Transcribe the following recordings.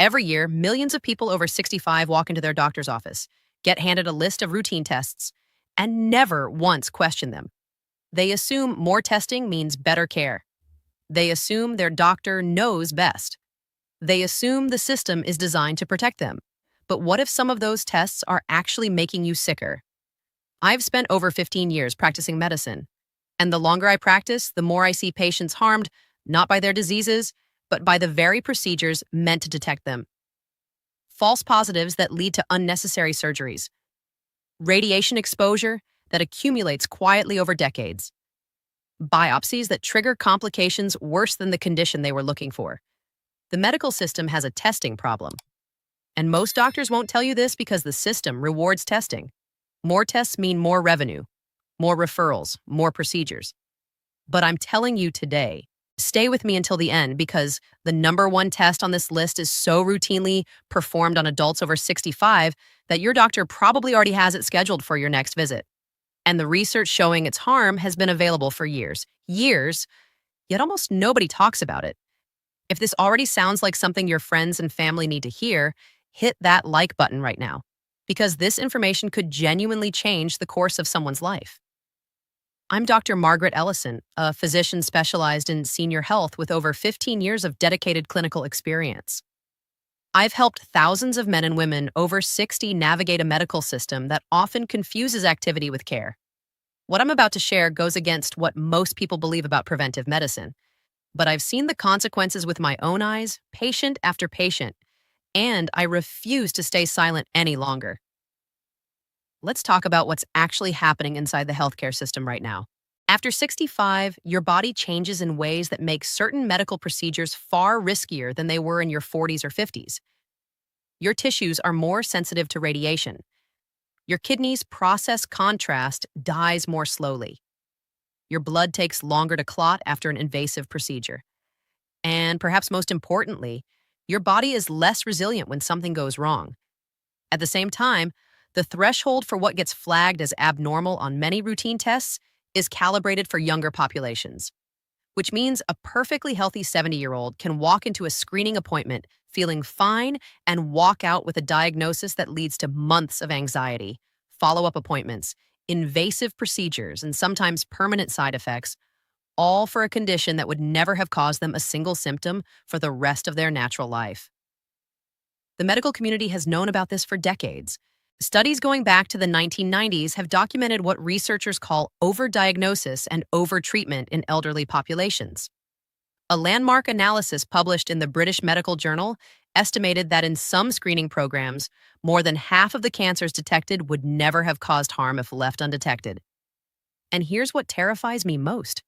Every year, millions of people over 65 walk into their doctor's office, get handed a list of routine tests, and never once question them. They assume more testing means better care. They assume their doctor knows best. They assume the system is designed to protect them. But what if some of those tests are actually making you sicker? I've spent over 15 years practicing medicine, and the longer I practice, the more I see patients harmed, not by their diseases, but by the very procedures meant to detect them. False positives that lead to unnecessary surgeries. Radiation exposure that accumulates quietly over decades. Biopsies that trigger complications worse than the condition they were looking for. The medical system has a testing problem. And most doctors won't tell you this because the system rewards testing. More tests mean more revenue, more referrals, more procedures. But I'm telling you today, stay with me until the end because the number one test on this list is so routinely performed on adults over 65 that your doctor probably already has it scheduled for your next visit. And the research showing its harm has been available for years, yet almost nobody talks about it. If this already sounds like something your friends and family need to hear, hit that like button right now, because this information could genuinely change the course of someone's life. I'm Dr. Margaret Ellison, a physician specialized in senior health with over 15 years of dedicated clinical experience. I've helped thousands of men and women over 60 navigate a medical system that often confuses activity with care. What I'm about to share goes against what most people believe about preventive medicine, but I've seen the consequences with my own eyes, patient after patient, and I refuse to stay silent any longer. Let's talk about what's actually happening inside the healthcare system right now. After 65, your body changes in ways that make certain medical procedures far riskier than they were in your 40s or 50s. Your tissues are more sensitive to radiation. Your kidneys process contrast dies more slowly. Your blood takes longer to clot after an invasive procedure. And perhaps most importantly, your body is less resilient when something goes wrong. At the same time, the threshold for what gets flagged as abnormal on many routine tests is calibrated for younger populations, which means a perfectly healthy 70-year-old can walk into a screening appointment feeling fine and walk out with a diagnosis that leads to months of anxiety, follow-up appointments, invasive procedures, and sometimes permanent side effects, all for a condition that would never have caused them a single symptom for the rest of their natural life. The medical community has known about this for decades. Studies going back to the 1990s have documented what researchers call overdiagnosis and overtreatment in elderly populations. A landmark analysis published in the British Medical Journal estimated that in some screening programs, more than half of the cancers detected would never have caused harm if left undetected. And here's what terrifies me most.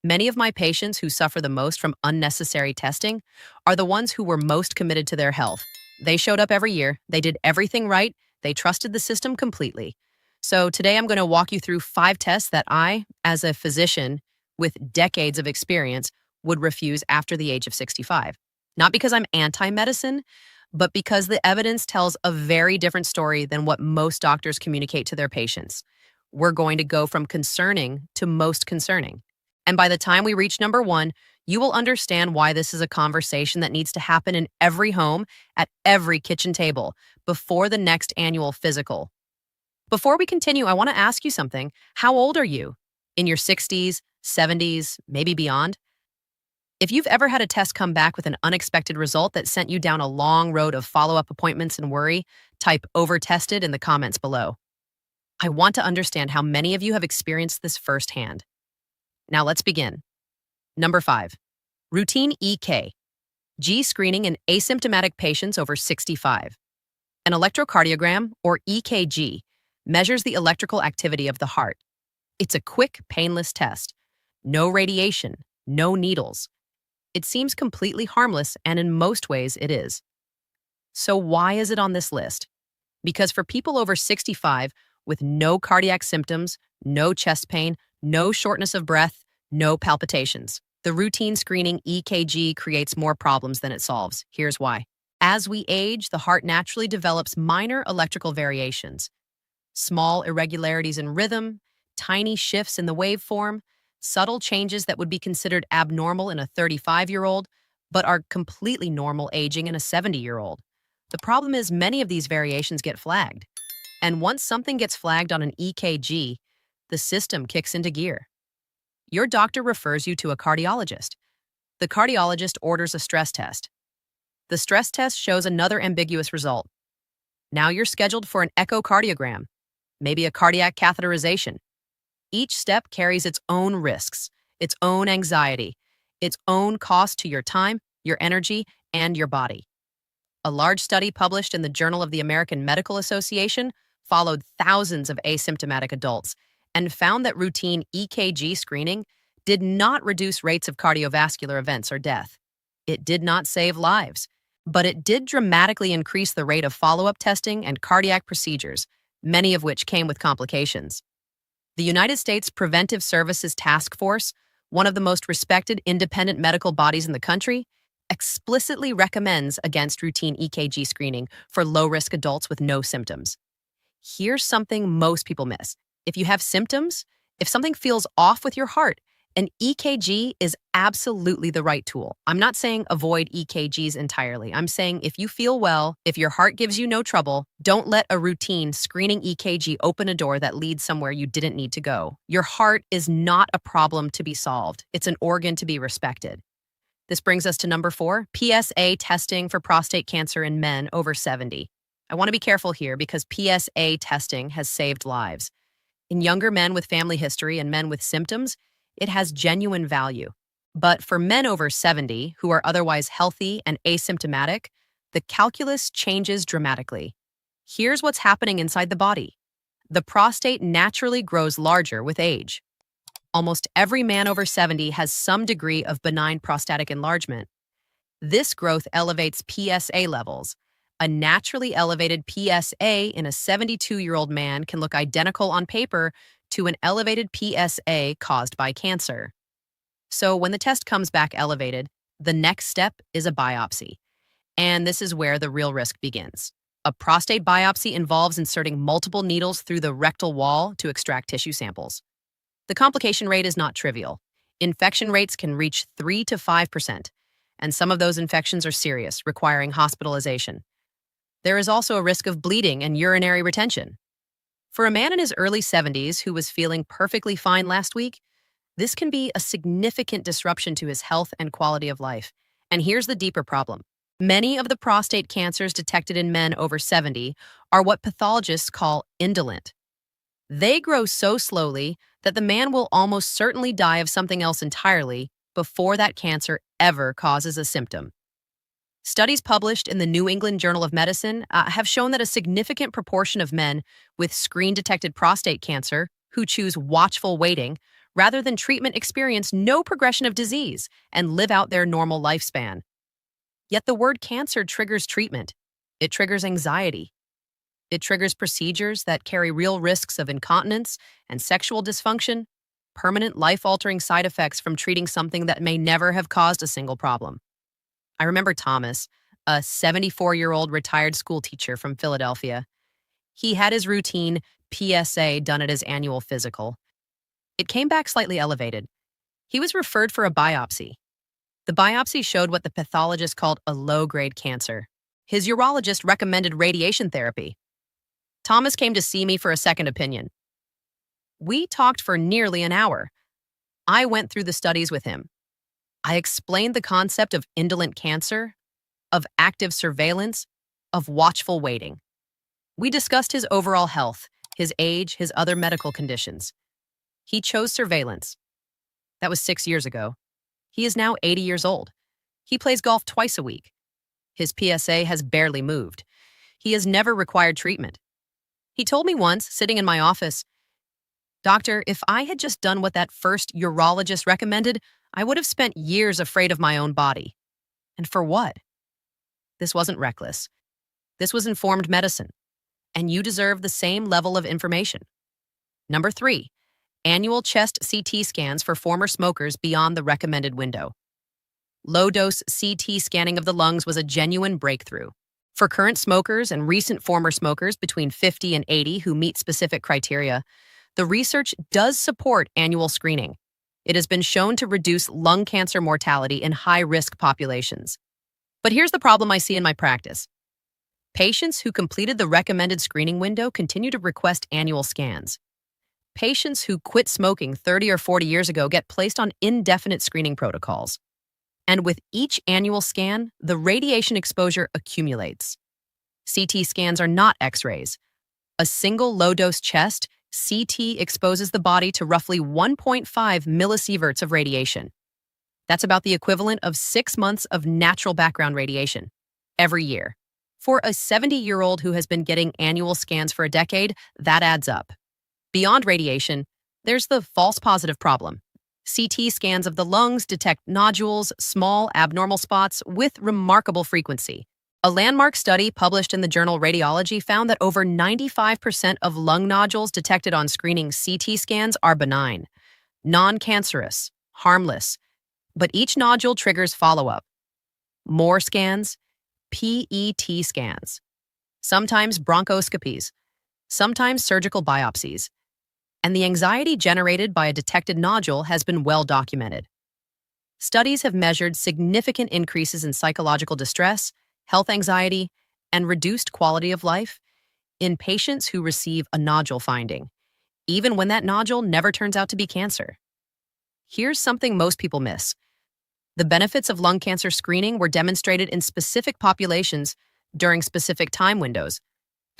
Many of my patients who suffer the most from unnecessary testing are the ones who were most committed to their health. They showed up every year, they did everything right, they trusted the system completely. So today I'm going to walk you through 5 tests that I, as a physician with decades of experience, would refuse after the age of 65. Not because I'm anti-medicine, but because the evidence tells a very different story than what most doctors communicate to their patients. We're going to go from concerning to most concerning. And by the time we reach number 1, you will understand why this is a conversation that needs to happen in every home, at every kitchen table, before the next annual physical. Before we continue, I want to ask you something. How old are you? In your 60s, 70s, maybe beyond? If you've ever had a test come back with an unexpected result that sent you down a long road of follow-up appointments and worry, type "overtested" in the comments below. I want to understand how many of you have experienced this firsthand. Now let's begin. Number 5, routine EK, G screening in asymptomatic patients over 65. An electrocardiogram, or EKG, measures the electrical activity of the heart. It's a quick, painless test. No radiation, no needles. It seems completely harmless, and in most ways it is. So why is it on this list? Because for people over 65 with no cardiac symptoms, no chest pain, no shortness of breath, no palpitations, the routine screening EKG creates more problems than it solves. Here's why. As we age, the heart naturally develops minor electrical variations. Small irregularities in rhythm, tiny shifts in the waveform, subtle changes that would be considered abnormal in a 35-year-old but are completely normal aging in a 70-year-old. The problem is many of these variations get flagged. And once something gets flagged on an EKG, the system kicks into gear. Your doctor refers you to a cardiologist. The cardiologist orders a stress test. The stress test shows another ambiguous result. Now you're scheduled for an echocardiogram, maybe a cardiac catheterization. Each step carries its own risks, its own anxiety, its own cost to your time, your energy, and your body. A large study published in the Journal of the American Medical Association followed thousands of asymptomatic adults and found that routine EKG screening did not reduce rates of cardiovascular events or death. It did not save lives, but it did dramatically increase the rate of follow-up testing and cardiac procedures, many of which came with complications. The United States Preventive Services Task Force, one of the most respected independent medical bodies in the country, explicitly recommends against routine EKG screening for low-risk adults with no symptoms. Here's something most people miss. If you have symptoms, if something feels off with your heart, an EKG is absolutely the right tool. I'm not saying avoid EKGs entirely. I'm saying if you feel well, if your heart gives you no trouble, don't let a routine screening EKG open a door that leads somewhere you didn't need to go. Your heart is not a problem to be solved. It's an organ to be respected. This brings us to number 4, PSA testing for prostate cancer in men over 70. I want to be careful here because PSA testing has saved lives. In younger men with family history and men with symptoms, it has genuine value. But for men over 70 who are otherwise healthy and asymptomatic, the calculus changes dramatically. Here's what's happening inside the body. The prostate naturally grows larger with age. Almost every man over 70 has some degree of benign prostatic enlargement. This growth elevates PSA levels. A naturally elevated PSA in a 72-year-old man can look identical on paper to an elevated PSA caused by cancer. So when the test comes back elevated, the next step is a biopsy. And this is where the real risk begins. A prostate biopsy involves inserting multiple needles through the rectal wall to extract tissue samples. The complication rate is not trivial. Infection rates can reach 3 to 5%, and some of those infections are serious, requiring hospitalization. There is also a risk of bleeding and urinary retention. For a man in his early 70s who was feeling perfectly fine last week, this can be a significant disruption to his health and quality of life. And here's the deeper problem. Many of the prostate cancers detected in men over 70 are what pathologists call indolent. They grow so slowly that the man will almost certainly die of something else entirely before that cancer ever causes a symptom. Studies published in the New England Journal of Medicine have shown that a significant proportion of men with screen-detected prostate cancer who choose watchful waiting rather than treatment experience no progression of disease and live out their normal lifespan. Yet the word cancer triggers treatment. It triggers anxiety. It triggers procedures that carry real risks of incontinence and sexual dysfunction, permanent life-altering side effects from treating something that may never have caused a single problem. I remember Thomas, a 74-year-old retired school teacher from Philadelphia. He had his routine PSA done at his annual physical. It came back slightly elevated. He was referred for a biopsy. The biopsy showed what the pathologist called a low-grade cancer. His urologist recommended radiation therapy. Thomas came to see me for a second opinion. We talked for nearly an hour. I went through the studies with him. I explained the concept of indolent cancer, of active surveillance, of watchful waiting. We discussed his overall health, his age, his other medical conditions. He chose surveillance. That was 6 years ago. He is now 80 years old. He plays golf twice a week. His PSA has barely moved. He has never required treatment. He told me once, sitting in my office, "Doctor, if I had just done what that first urologist recommended, I would have spent years afraid of my own body." And for what? This wasn't reckless. This was informed medicine. And you deserve the same level of information. Number 3, annual chest CT scans for former smokers beyond the recommended window. Low-dose CT scanning of the lungs was a genuine breakthrough. For current smokers and recent former smokers between 50 and 80 who meet specific criteria, the research does support annual screening. It has been shown to reduce lung cancer mortality in high-risk populations. But here's the problem I see in my practice. Patients who completed the recommended screening window continue to request annual scans. Patients who quit smoking 30 or 40 years ago get placed on indefinite screening protocols. And with each annual scan, the radiation exposure accumulates. CT scans are not X-rays. A single low-dose chest CT exposes the body to roughly 1.5 millisieverts of radiation. That's about the equivalent of 6 months of natural background radiation every year. For a 70-year-old who has been getting annual scans for a decade, that adds up. Beyond radiation, there's the false positive problem. CT scans of the lungs detect nodules, small abnormal spots, with remarkable frequency. A landmark study published in the journal Radiology found that over 95% of lung nodules detected on screening CT scans are benign, non-cancerous, harmless, but each nodule triggers follow-up. More scans, PET scans, sometimes bronchoscopies, sometimes surgical biopsies, and the anxiety generated by a detected nodule has been well documented. Studies have measured significant increases in psychological distress, health anxiety, and reduced quality of life in patients who receive a nodule finding, even when that nodule never turns out to be cancer. Here's something most people miss. The benefits of lung cancer screening were demonstrated in specific populations during specific time windows.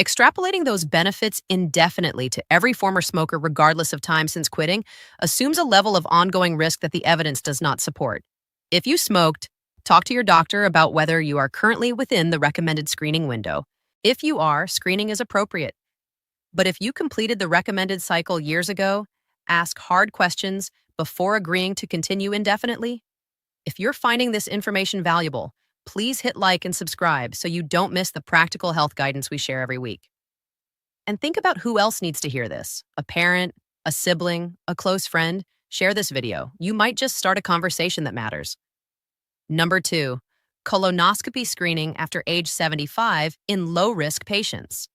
Extrapolating those benefits indefinitely to every former smoker regardless of time since quitting assumes a level of ongoing risk that the evidence does not support. If you smoked, talk to your doctor about whether you are currently within the recommended screening window. If you are, screening is appropriate. But if you completed the recommended cycle years ago, ask hard questions before agreeing to continue indefinitely. If you're finding this information valuable, please hit like and subscribe so you don't miss the practical health guidance we share every week. And think about who else needs to hear this. A parent, a sibling, a close friend. Share this video. You might just start a conversation that matters. Number 2, colonoscopy screening after age 75 in low-risk patients.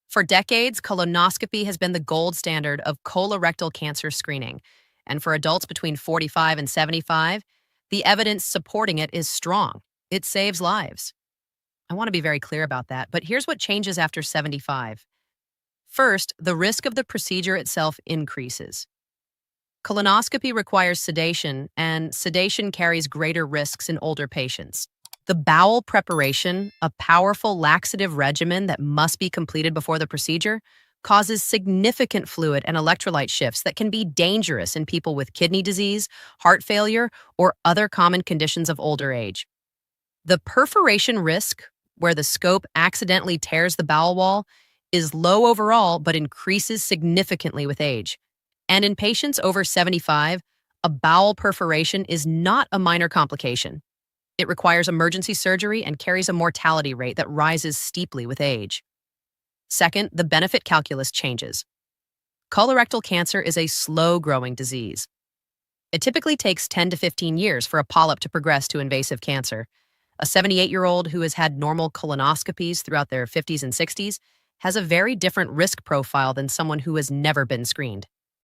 For decades, colonoscopy has been the gold standard of colorectal cancer screening. And for adults between 45 and 75, the evidence supporting it is strong. It saves lives. I want to be very clear about that, but here's what changes after 75. First, the risk of the procedure itself increases. Colonoscopy requires sedation, and sedation carries greater risks in older patients. The bowel preparation, a powerful laxative regimen that must be completed before the procedure, causes significant fluid and electrolyte shifts that can be dangerous in people with kidney disease, heart failure, or other common conditions of older age. The perforation risk, where the scope accidentally tears the bowel wall, is low overall but increases significantly with age. And in patients over 75, a bowel perforation is not a minor complication. It requires emergency surgery and carries a mortality rate that rises steeply with age. Second, the benefit calculus changes. Colorectal cancer is a slow-growing disease. It typically takes 10 to 15 years for a polyp to progress to invasive cancer. A 78-year-old who has had normal colonoscopies throughout their 50s and 60s has a very different risk profile than someone who has never been screened.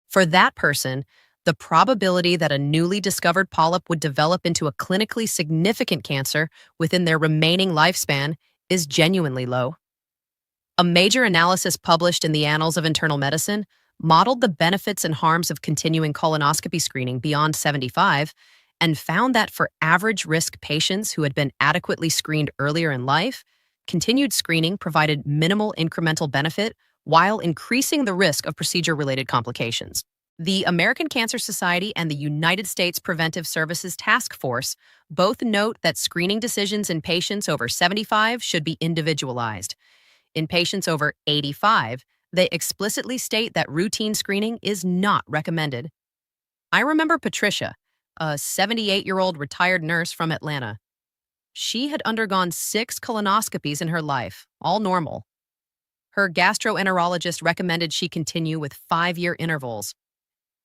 For that person, the probability that a newly discovered polyp would develop into a clinically significant cancer within their remaining lifespan is genuinely low. A major analysis published in the Annals of Internal Medicine modeled the benefits and harms of continuing colonoscopy screening beyond 75 and found that for average-risk patients who had been adequately screened earlier in life, continued screening provided minimal incremental benefit while increasing the risk of procedure-related complications. The American Cancer Society and the United States Preventive Services Task Force both note that screening decisions in patients over 75 should be individualized. In patients over 85, they explicitly state that routine screening is not recommended. I remember Patricia, a 78-year-old retired nurse from Atlanta. She had undergone 6 colonoscopies in her life, all normal. Her gastroenterologist recommended she continue with 5-year intervals.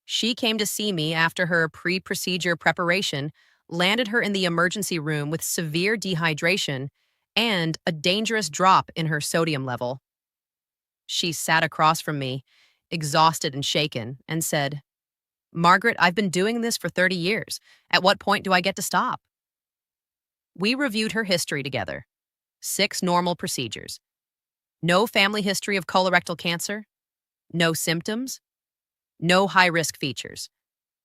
She came to see me after her pre-procedure preparation landed her in the emergency room with severe dehydration and a dangerous drop in her sodium level. She sat across from me, exhausted and shaken, and said, Margaret, I've been doing this for 30 years. At what point do I get to stop? We reviewed her history together. 6 normal procedures. No family history of colorectal cancer. No symptoms. No high-risk features.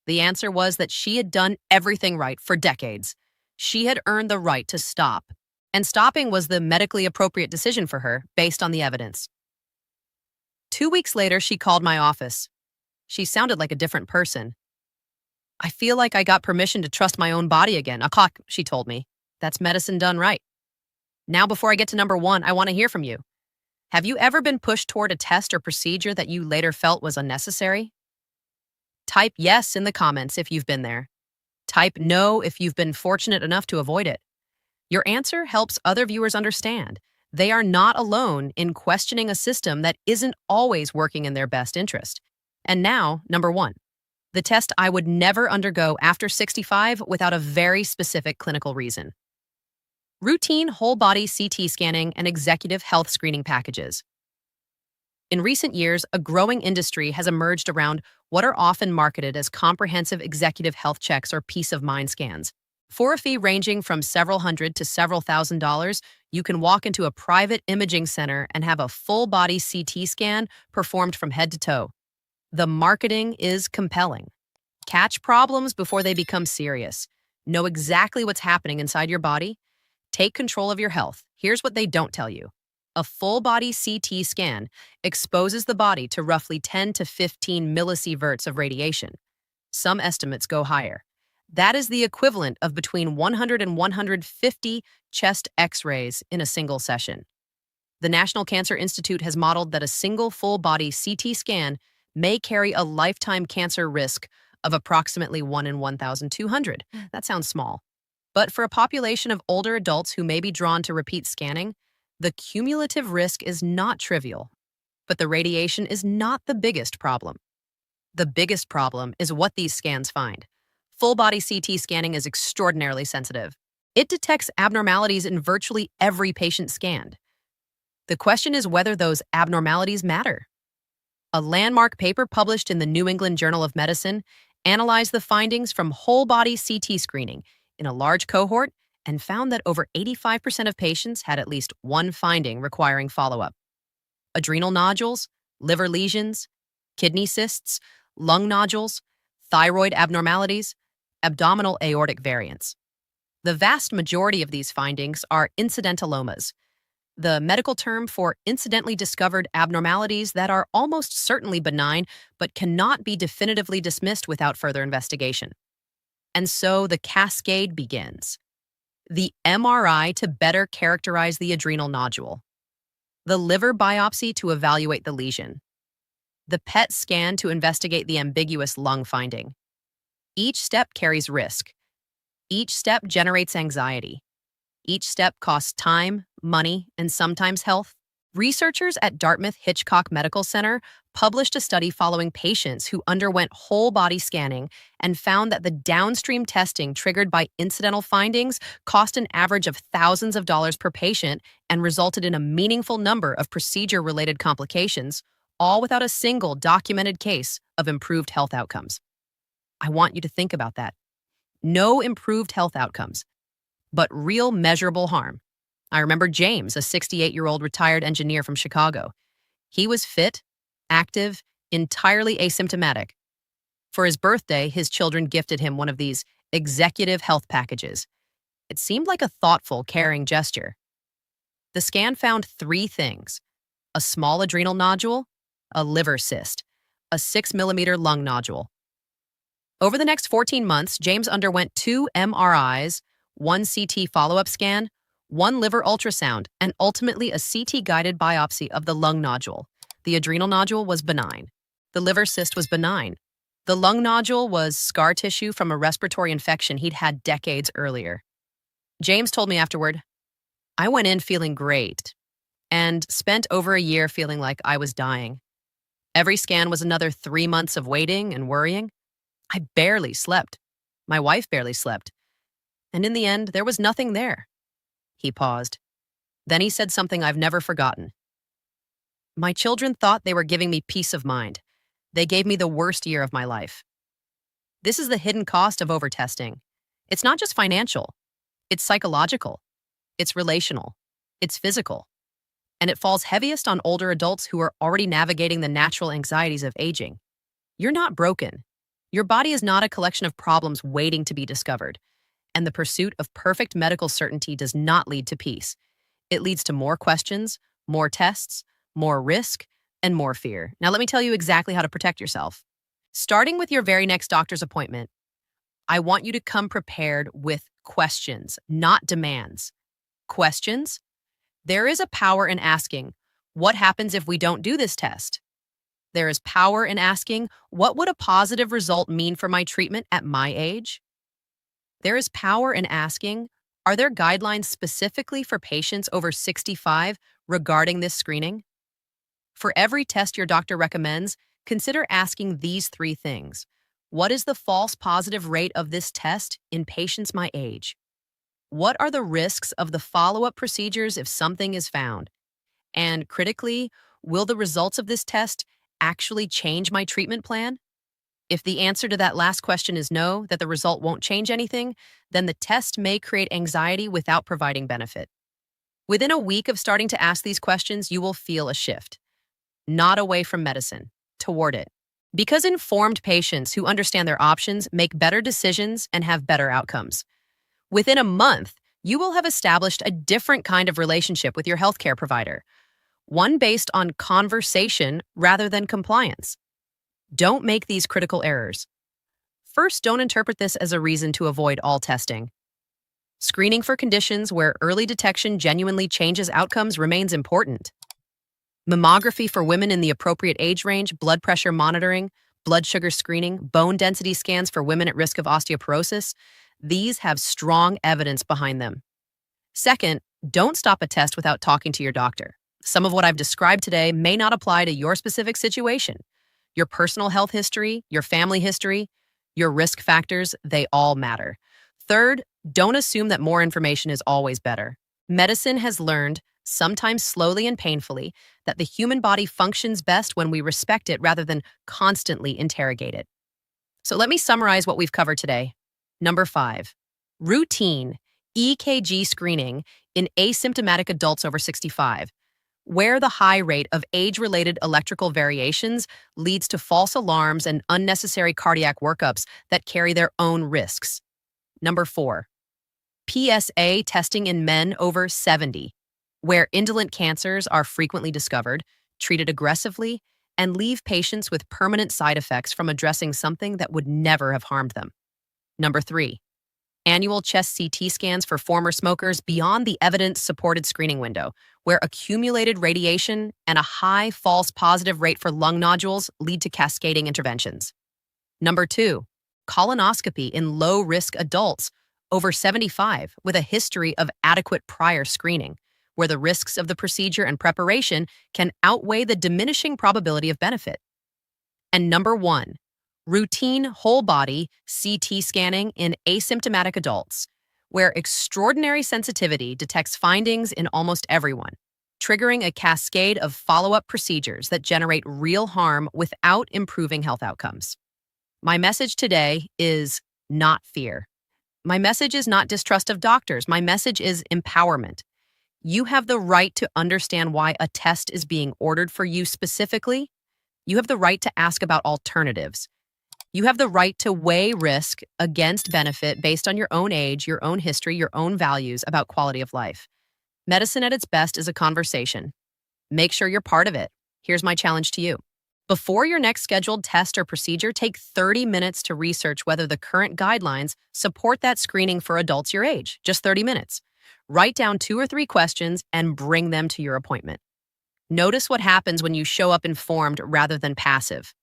The answer was that she had done everything right for decades. She had earned the right to stop. And stopping was the medically appropriate decision for her based on the evidence. 2 weeks later, she called my office. She sounded like a different person. I feel like I got permission to trust my own body again. A clock, she told me. That's medicine done right. Now, before I get to number 1, I want to hear from you. Have you ever been pushed toward a test or procedure that you later felt was unnecessary? Type yes in the comments if you've been there. Type no if you've been fortunate enough to avoid it. Your answer helps other viewers understand they are not alone in questioning a system that isn't always working in their best interest. And now, number 1, the test I would never undergo after 65 without a very specific clinical reason. Routine whole-body CT scanning and executive health screening packages. In recent years, a growing industry has emerged around what are often marketed as comprehensive executive health checks or peace-of-mind scans. For a fee ranging from several hundred to several $1,000s, you can walk into a private imaging center and have a full-body CT scan performed from head to toe. The marketing is compelling. Catch problems before they become serious. Know exactly what's happening inside your body. Take control of your health. Here's what they don't tell you. A full-body CT scan exposes the body to roughly 10 to 15 millisieverts of radiation. Some estimates go higher. That is the equivalent of between 100 and 150 chest X-rays in a single session. The National Cancer Institute has modeled that a single full-body CT scan may carry a lifetime cancer risk of approximately 1 in 1,200. That sounds small. But for a population of older adults who may be drawn to repeat scanning, the cumulative risk is not trivial. But the radiation is not the biggest problem. The biggest problem is what these scans find. Full-body CT scanning is extraordinarily sensitive. It detects abnormalities in virtually every patient scanned. The question is whether those abnormalities matter. A landmark paper published in the New England Journal of Medicine analyzed the findings from whole-body CT screening in a large cohort and found that over 85% of patients had at least one finding requiring follow-up. Adrenal nodules, liver lesions, kidney cysts, lung nodules, thyroid abnormalities, abdominal aortic variants. The vast majority of these findings are incidentalomas, the medical term for incidentally discovered abnormalities that are almost certainly benign but cannot be definitively dismissed without further investigation. And so the cascade begins. The MRI to better characterize the adrenal nodule, the liver biopsy to evaluate the lesion, the PET scan to investigate the ambiguous lung finding. Each step carries risk. Each step generates anxiety. Each step costs time, money, and sometimes health. Researchers at Dartmouth Hitchcock Medical Center published a study following patients who underwent whole-body scanning and found that the downstream testing triggered by incidental findings cost an average of thousands of dollars per patient and resulted in a meaningful number of procedure-related complications, all without a single documented case of improved health outcomes. I want you to think about that. No improved health outcomes, but real measurable harm. I remember James, a 68-year-old retired engineer from Chicago. He was fit, active, entirely asymptomatic. For his birthday, his children gifted him one of these executive health packages. It seemed like a thoughtful, caring gesture. The scan found 3 things: a small adrenal nodule, a liver cyst, a 6-millimeter lung nodule. Over the next 14 months, James underwent 2 MRIs, 1 CT follow-up scan, 1 liver ultrasound, and ultimately a CT-guided biopsy of the lung nodule. The adrenal nodule was benign. The liver cyst was benign. The lung nodule was scar tissue from a respiratory infection he'd had decades earlier. James told me afterward, "I went in feeling great and spent over a year feeling like I was dying. Every scan was another 3 months of waiting and worrying. I barely slept. My wife barely slept. And in the end, there was nothing there." He paused. Then he said something I've never forgotten. "My children thought they were giving me peace of mind. They gave me the worst year of my life. This is the hidden cost of overtesting. It's not just financial, it's psychological, it's relational, it's physical, and it falls heaviest on older adults who are already navigating the natural anxieties of aging. You're not broken. Your body is not a collection of problems waiting to be discovered, and the pursuit of perfect medical certainty does not lead to peace. It leads to more questions, more tests, more risk, and more fear. Now, let me tell you exactly how to protect yourself. Starting with your very next doctor's appointment, I want you to come prepared with questions, not demands. Questions? There is a power in asking, what happens if we don't do this test? There is power in asking, what would a positive result mean for my treatment at my age? There is power in asking, are there guidelines specifically for patients over 65 regarding this screening? For every test your doctor recommends, consider asking these three things. What is the false positive rate of this test in patients my age? What are the risks of the follow-up procedures if something is found? And critically, will the results of this test actually change my treatment plan? If the answer to that last question is no, that the result won't change anything, then the test may create anxiety without providing benefit. Within a week of starting to ask these questions, you will feel a shift. Not away from medicine, toward it. Because informed patients who understand their options make better decisions and have better outcomes. Within a month, you will have established a different kind of relationship with your healthcare provider, one based on conversation rather than compliance. Don't make these critical errors. First, don't interpret this as a reason to avoid all testing. Screening for conditions where early detection genuinely changes outcomes remains important. Mammography for women in the appropriate age range, blood pressure monitoring, blood sugar screening, bone density scans for women at risk of osteoporosis, these have strong evidence behind them. Second, don't stop a test without talking to your doctor. Some of what I've described today may not apply to your specific situation. Your personal health history, your family history, your risk factors, they all matter. Third, don't assume that more information is always better. Medicine has learned, sometimes slowly and painfully, that the human body functions best when we respect it rather than constantly interrogate it. So let me summarize what we've covered today. Number 5, routine EKG screening in asymptomatic adults over 65, where the high rate of age-related electrical variations leads to false alarms and unnecessary cardiac workups that carry their own risks. Number 4, PSA testing in men over 70, where indolent cancers are frequently discovered, treated aggressively, and leave patients with permanent side effects from addressing something that would never have harmed them. Number 3, annual chest CT scans for former smokers beyond the evidence-supported screening window, where accumulated radiation and a high false positive rate for lung nodules lead to cascading interventions. Number 2, colonoscopy in low-risk adults over 75 with a history of adequate prior screening, where the risks of the procedure and preparation can outweigh the diminishing probability of benefit. And number 1, routine whole-body CT scanning in asymptomatic adults, where extraordinary sensitivity detects findings in almost everyone, triggering a cascade of follow-up procedures that generate real harm without improving health outcomes. My message today is not fear. My message is not distrust of doctors. My message is empowerment. You have the right to understand why a test is being ordered for you specifically. You have the right to ask about alternatives. You have the right to weigh risk against benefit based on your own age, your own history, your own values about quality of life. Medicine at its best is a conversation. Make sure you're part of it. Here's my challenge to you. Before your next scheduled test or procedure, take 30 minutes to research whether the current guidelines support that screening for adults your age. Just 30 minutes. Write down 2 or 3 questions and bring them to your appointment. Notice what happens when you show up informed rather than passive.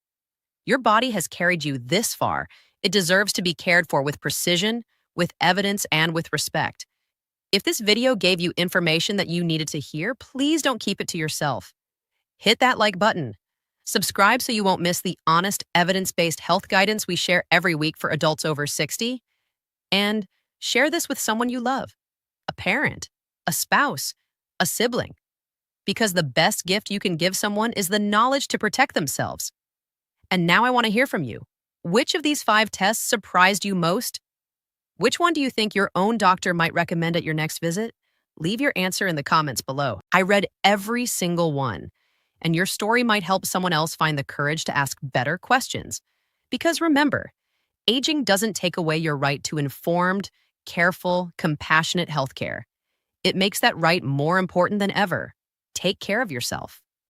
Your body has carried you this far. It deserves to be cared for with precision, with evidence, and with respect. If this video gave you information that you needed to hear, please don't keep it to yourself. Hit that like button. Subscribe so you won't miss the honest, evidence-based health guidance we share every week for adults over 60. And share this with someone you love, a parent, a spouse, a sibling. Because the best gift you can give someone is the knowledge to protect themselves. And now I want to hear from you. Which of these 5 tests surprised you most? Which one do you think your own doctor might recommend at your next visit? Leave your answer in the comments below. I read every single one, and your story might help someone else find the courage to ask better questions. Because remember, aging doesn't take away your right to informed, careful, compassionate healthcare. It makes that right more important than ever. Take care of yourself.